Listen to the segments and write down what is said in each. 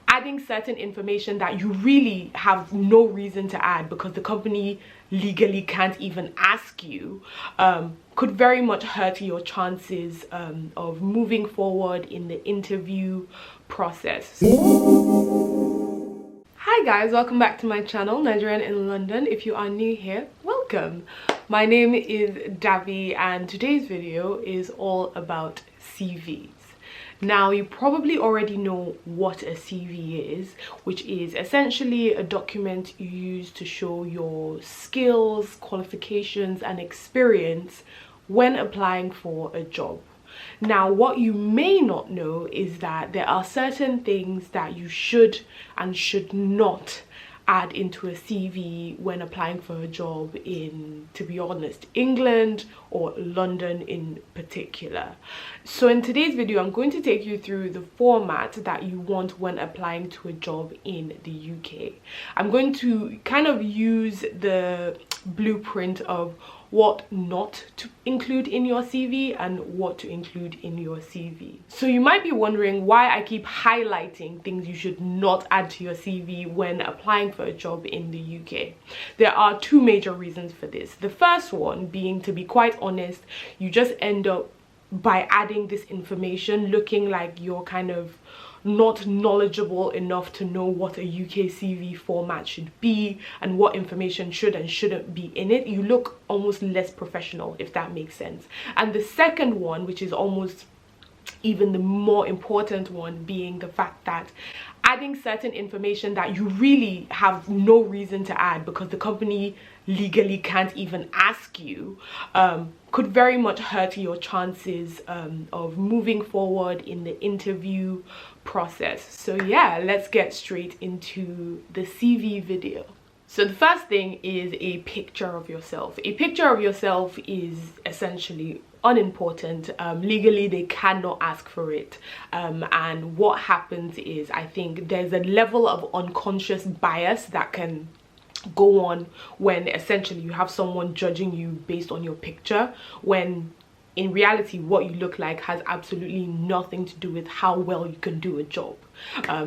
adding certain information that you really have no reason to add because the company legally can't even ask you could very much hurt your chances of moving forward in the interview process. Hi guys, welcome back to my channel, Nigerian in London. If you are new here, welcome. My name is Davi and today's video is all about CVs. Now, you probably already know what a CV is, which is essentially a document you use to show your skills, qualifications, and experience when applying for a job. Now, what you may not know is that there are certain things that you should and should not add into a CV when applying for a job in, to be honest, England or London in particular. So in today's video, I'm going to take you through the format that you want when applying to a job in the UK. I'm going to kind of use the blueprint of what not to include in your CV and what to include in your CV. So you might be wondering why I keep highlighting things you should not add to your CV when applying for a job in the UK. There are two major reasons for this. The first one being, to be quite honest, you just end up by adding this information looking like you're kind of not knowledgeable enough to know what a UK CV format should be and what information should and shouldn't be in it. You look almost less professional, if that makes sense. And the second one, which is almost even the more important one, being the fact that adding certain information that you really have no reason to add because the company legally can't even ask you could very much hurt your chances of moving forward in the interview process. So yeah, let's get straight into the CV video. So the first thing is a picture of yourself. A picture of yourself is essentially unimportant. Legally they cannot ask for it, and what happens is, I think there's a level of unconscious bias that can go on when essentially you have someone judging you based on your picture, when in reality what you look like has absolutely nothing to do with how well you can do a job.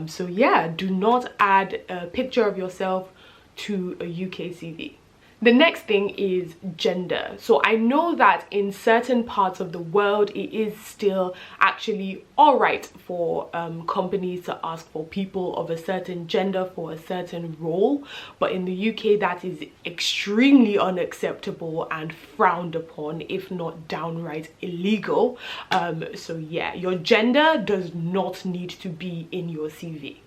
So yeah, do not add a picture of yourself to a UK CV. The next thing is gender. So I know that in certain parts of the world it is still actually all right for companies to ask for people of a certain gender for a certain role, but in the UK that is extremely unacceptable and frowned upon, if not downright illegal. So yeah, your gender does not need to be in your CV.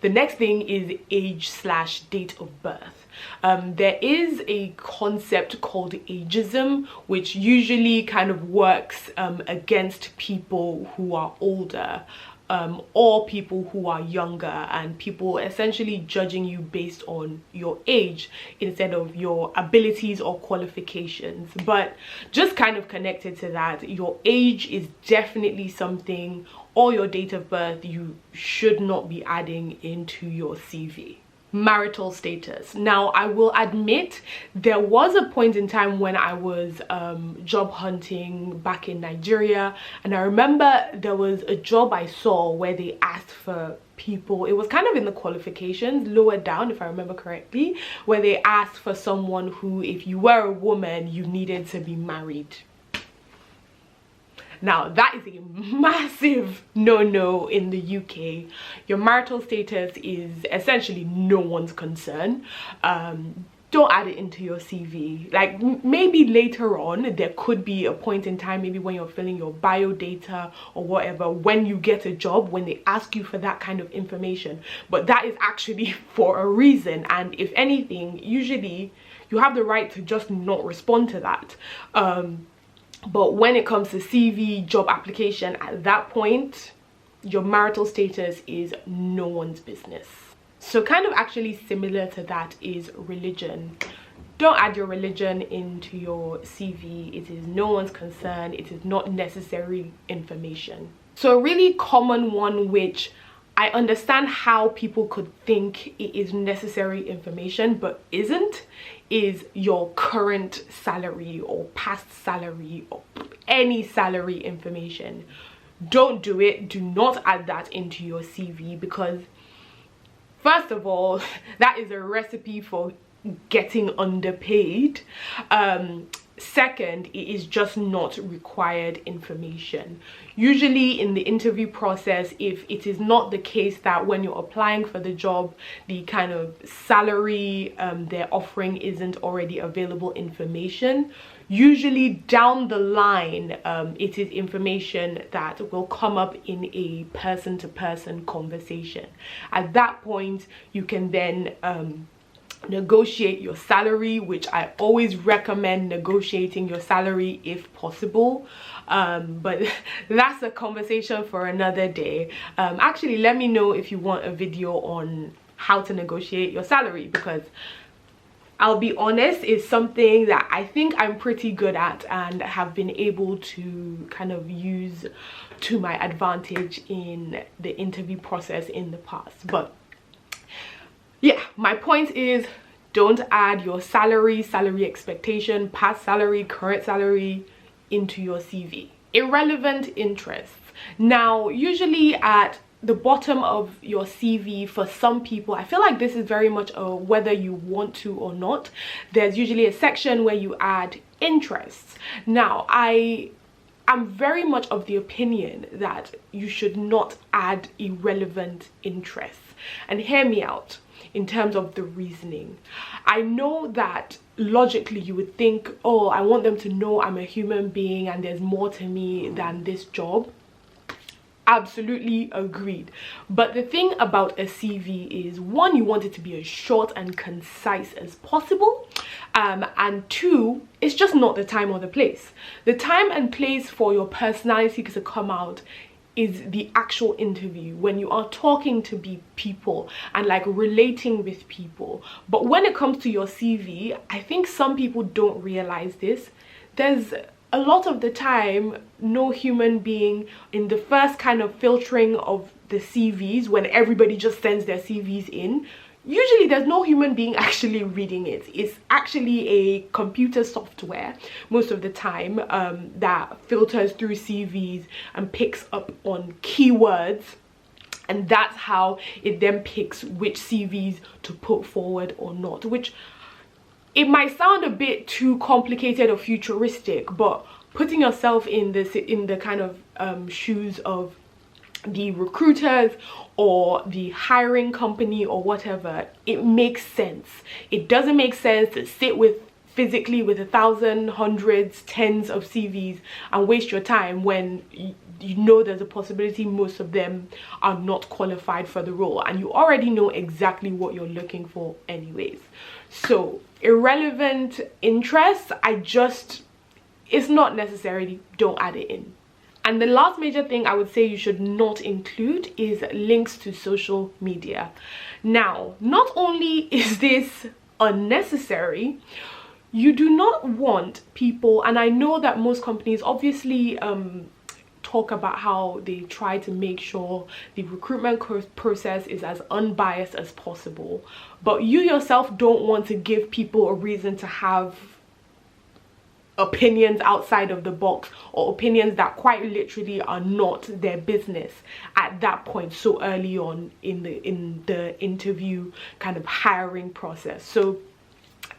The next thing is age/date of birth. There is a concept called ageism, which usually kind of works against people who are older or people who are younger, and people essentially judging you based on your age instead of your abilities or qualifications. But just kind of connected to that, your age is definitely something, or your date of birth, you should not be adding into your CV. Marital status. Now, I will admit there was a point in time when I was job hunting back in Nigeria, and I remember there was a job I saw where they asked for people, it was kind of in the qualifications lower down if I remember correctly, where they asked for someone who, if you were a woman, you needed to be married. Now, that is a massive no-no in the UK. Your marital status is essentially no one's concern. Don't add it into your CV. Like, maybe later on there could be a point in time, maybe when you're filling your bio data or whatever, when you get a job, when they ask you for that kind of information. But that is actually for a reason, and if anything, usually you have the right to just not respond to that. But when it comes to CV, job application, at that point, your marital status is no one's business. So kind of actually similar to that is religion. Don't add your religion into your CV. It is no one's concern. It is not necessary information. So a really common one, which I understand how people could think it is necessary information but isn't, is your current salary or past salary or any salary information. Don't do it. Do not add that into your CV, because first of all, that is a recipe for getting underpaid. Second, it is just not required information. Usually in the interview process, if it is not the case that when you're applying for the job, the kind of salary they're offering isn't already available information, usually down the line it is information that will come up in a person-to-person conversation. At that point, you can then negotiate your salary, which I always recommend negotiating your salary if possible, but that's a conversation for another day. Actually, let me know if you want a video on how to negotiate your salary, because I'll be honest, it's something that I think I'm pretty good at and have been able to kind of use to my advantage in the interview process in the past. But yeah, my point is, don't add your salary expectation, past salary, current salary into your CV. Irrelevant interests. Now, usually at the bottom of your CV, for some people, I feel like this is very much a whether you want to or not, there's usually a section where you add interests. Now, I'm very much of the opinion that you should not add irrelevant interests. And hear me out in terms of the reasoning. I know that logically you would think, oh, I want them to know I'm a human being and there's more to me than this job. Absolutely agreed. But the thing about a CV is, one, you want it to be as short and concise as possible, and two, it's just not the time or the place. The time and place for your personality to come out is the actual interview, when you are talking to people and like relating with people. But when it comes to your CV, I think some people don't realize this. There's a lot of the time no human being in the first kind of filtering of the CVs, when everybody just sends their CVs in, usually there's no human being actually reading it. It's actually a computer software most of the time that filters through CVs and picks up on keywords, and that's how it then picks which CVs to put forward or not, which it might sound a bit too complicated or futuristic, but putting yourself in the kind of shoes of the recruiters or the hiring company or whatever, it makes sense. It doesn't make sense to sit physically with 1,000, hundreds, tens of CVs and waste your time when you know there's a possibility most of them are not qualified for the role, and you already know exactly what you're looking for anyways. So irrelevant interests, it's not necessarily, don't add it in. And the last major thing I would say you should not include is links to social media. Now, not only is this unnecessary, you do not want people, and I know that most companies obviously talk about how they try to make sure the recruitment process is as unbiased as possible, but you yourself don't want to give people a reason to have opinions outside of the box, or opinions that quite literally are not their business at that point so early on in the interview kind of hiring process. So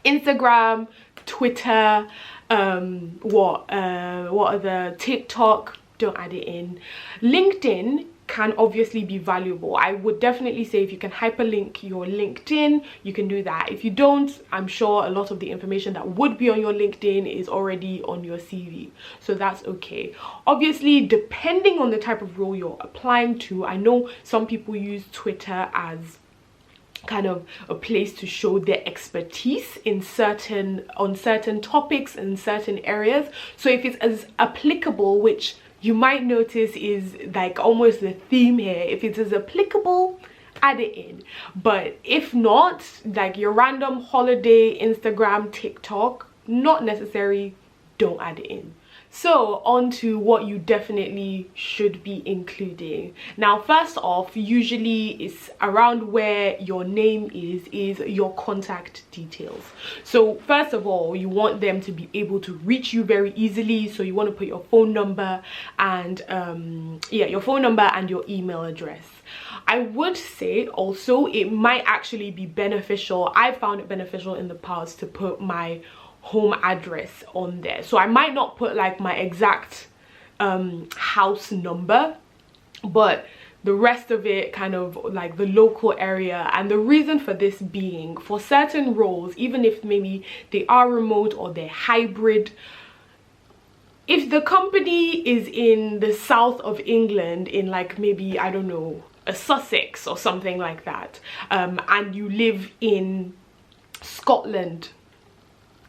Instagram, Twitter, what other, TikTok, don't add it in. LinkedIn can obviously be valuable. I would definitely say if you can hyperlink your LinkedIn, you can do that. If you don't, I'm sure a lot of the information that would be on your LinkedIn is already on your CV, so that's okay. Obviously, depending on the type of role you're applying to, I know some people use Twitter as kind of a place to show their expertise on certain topics in certain areas. So if it's as applicable, which you might notice is like almost the theme here, if it is applicable, add it in. But if not, like your random holiday, Instagram, TikTok, not necessary, don't add it in. So on to what you definitely should be including. Now, first off, usually it's around where your name is your contact details. So first of all, you want them to be able to reach you very easily. So you want to put your phone number and your phone number and your email address. I would say also it might actually be beneficial. I found it beneficial in the past to put my home address on there. So I might not put like my exact house number, but the rest of it kind of like the local area. And the reason for this being, for certain roles, even if maybe they are remote or they're hybrid, if the company is in the south of England, in like maybe, I don't know, a Sussex or something like that, and you live in Scotland,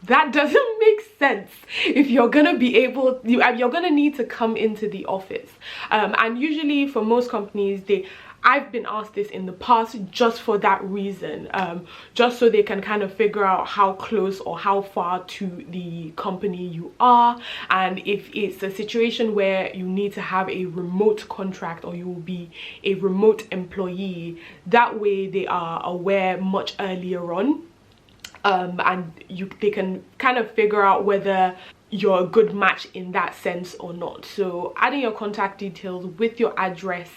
that doesn't make sense if you're gonna be able, you're gonna need to come into the office. And usually for most companies, I've been asked this in the past just for that reason, just so they can kind of figure out how close or how far to the company you are, and if it's a situation where you need to have a remote contract or you will be a remote employee, that way they are aware much earlier on, and they can kind of figure out whether you're a good match in that sense or not. So adding your contact details with your address,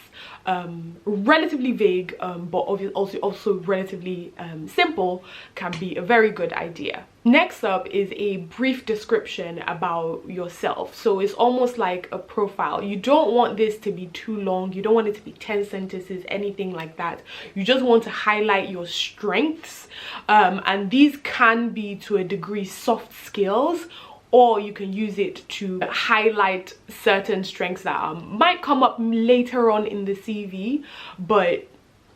relatively vague, but also relatively simple, can be a very good idea. Next up is a brief description about yourself. So it's almost like a profile. You don't want this to be too long. You don't want it to be 10 sentences, anything like that. You just want to highlight your strengths, and these can be to a degree soft skills, or you can use it to highlight certain strengths that might come up later on in the CV, but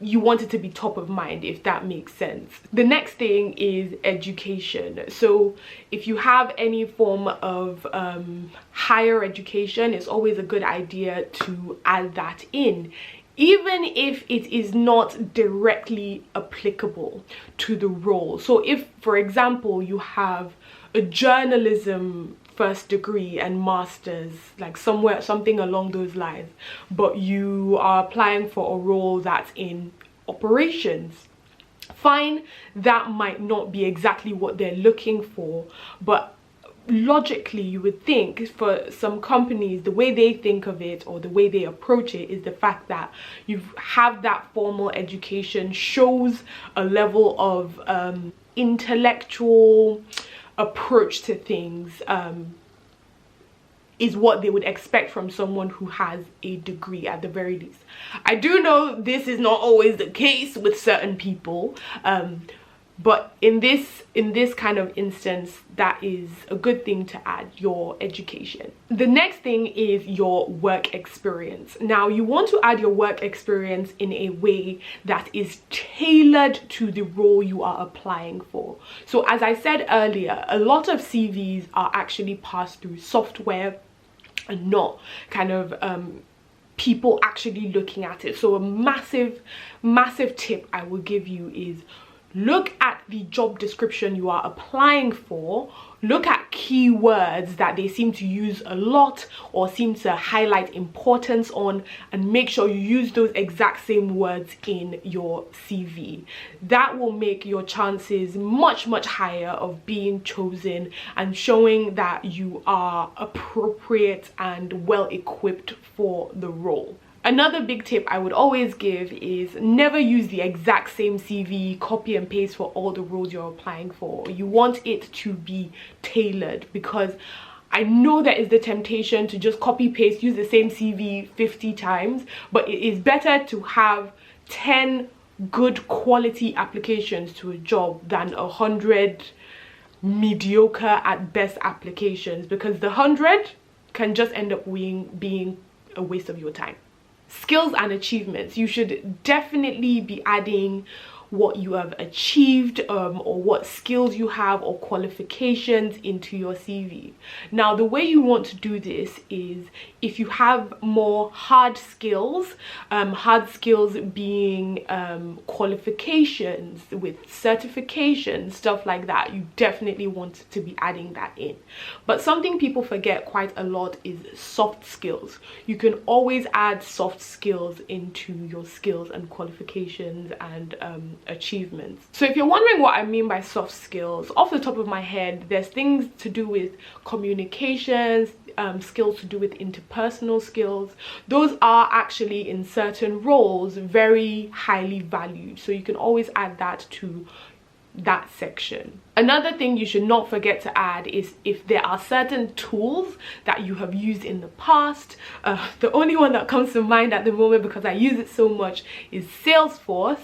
you want it to be top of mind, if that makes sense. The next thing is education. So if you have any form of higher education, it's always a good idea to add that in, even if it is not directly applicable to the role. So if, for example, you have a journalism first degree and masters, like something along those lines, but you are applying for a role that's in operations, fine, that might not be exactly what they're looking for, but logically you would think for some companies, the way they think of it or the way they approach it is the fact that you have that formal education shows a level of intellectual approach to things, is what they would expect from someone who has a degree at the very least. I do know this is not always the case with certain people, but in this kind of instance, that is a good thing to add, your education. The next thing is your work experience. Now, you want to add your work experience in a way that is tailored to the role you are applying for. So as I said earlier, a lot of CVs are actually passed through software and not kind of people actually looking at it. So a massive tip I will give you is look at the job description you are applying for, look at keywords that they seem to use a lot or seem to highlight importance on, and make sure you use those exact same words in your CV. That will make your chances much higher of being chosen and showing that you are appropriate and well equipped for the role. Another big tip I would always give is never use the exact same CV, copy and paste for all the roles you're applying for. You want it to be tailored, because I know there is the temptation to just copy paste, use the same CV 50 times, but it is better to have 10 good quality applications to a job than 100 mediocre at best applications, because the 100 can just end up being a waste of your time. Skills and achievements. You should definitely be adding what you have achieved, or what skills you have or qualifications into your CV. Now, the way you want to do this is if you have more hard skills being qualifications with certifications, stuff like that, you definitely want to be adding that in. But something people forget quite a lot is soft skills. You can always add soft skills into your skills and qualifications and achievements. So if you're wondering what I mean by soft skills, off the top of my head, there's things to do with communications, skills to do with interpersonal skills. Those are actually in certain roles very highly valued, so you can always add that to that section. Another thing you should not forget to add is if there are certain tools that you have used in the past. The only one that comes to mind at the moment, because I use it so much, is Salesforce.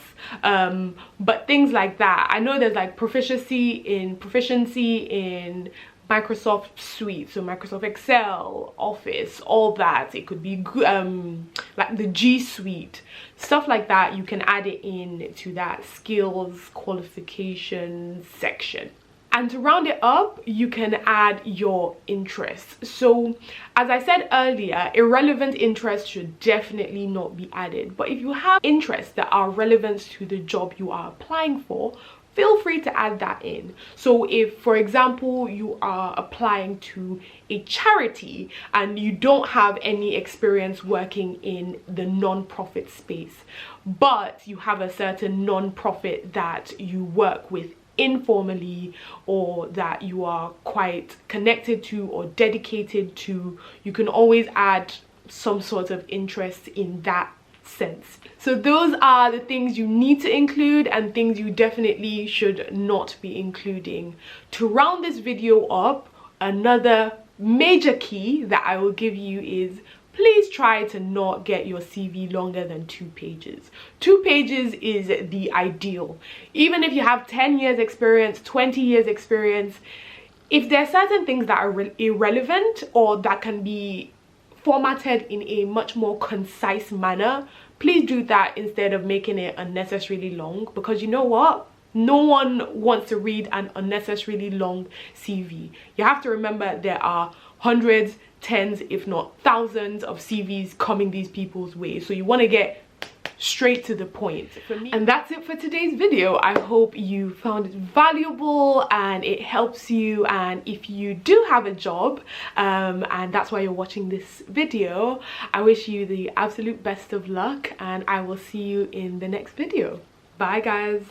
But things like that, I know there's like proficiency in Microsoft Suite, so Microsoft Excel, Office, all that. It could be like the G Suite, stuff like that. You can add it in to that skills qualifications section. And to round it up, you can add your interests. So as I said earlier, irrelevant interests should definitely not be added. But if you have interests that are relevant to the job you are applying for, feel free to add that in. So if, for example, you are applying to a charity and you don't have any experience working in the non-profit space, but you have a certain non-profit that you work with informally, or that you are quite connected to or dedicated to, you can always add some sort of interest in that sense. So those are the things you need to include and things you definitely should not be including. To round this video up, another major key that I will give you is please try to not get your CV longer than 2 pages. 2 pages is the ideal. Even if you have 10 years experience, 20 years experience, if there are certain things that are irrelevant or that can be formatted in a much more concise manner, please do that instead of making it unnecessarily long, because you know what? No one wants to read an unnecessarily long CV. You have to remember there are hundreds, tens, if not thousands of CVs coming these people's way. So you want to get straight to the point. For me, and that's it for today's video. I hope you found it valuable and it helps you. And if you do have a job and that's why you're watching this video, I wish you the absolute best of luck, and I will see you in the next video. Bye guys.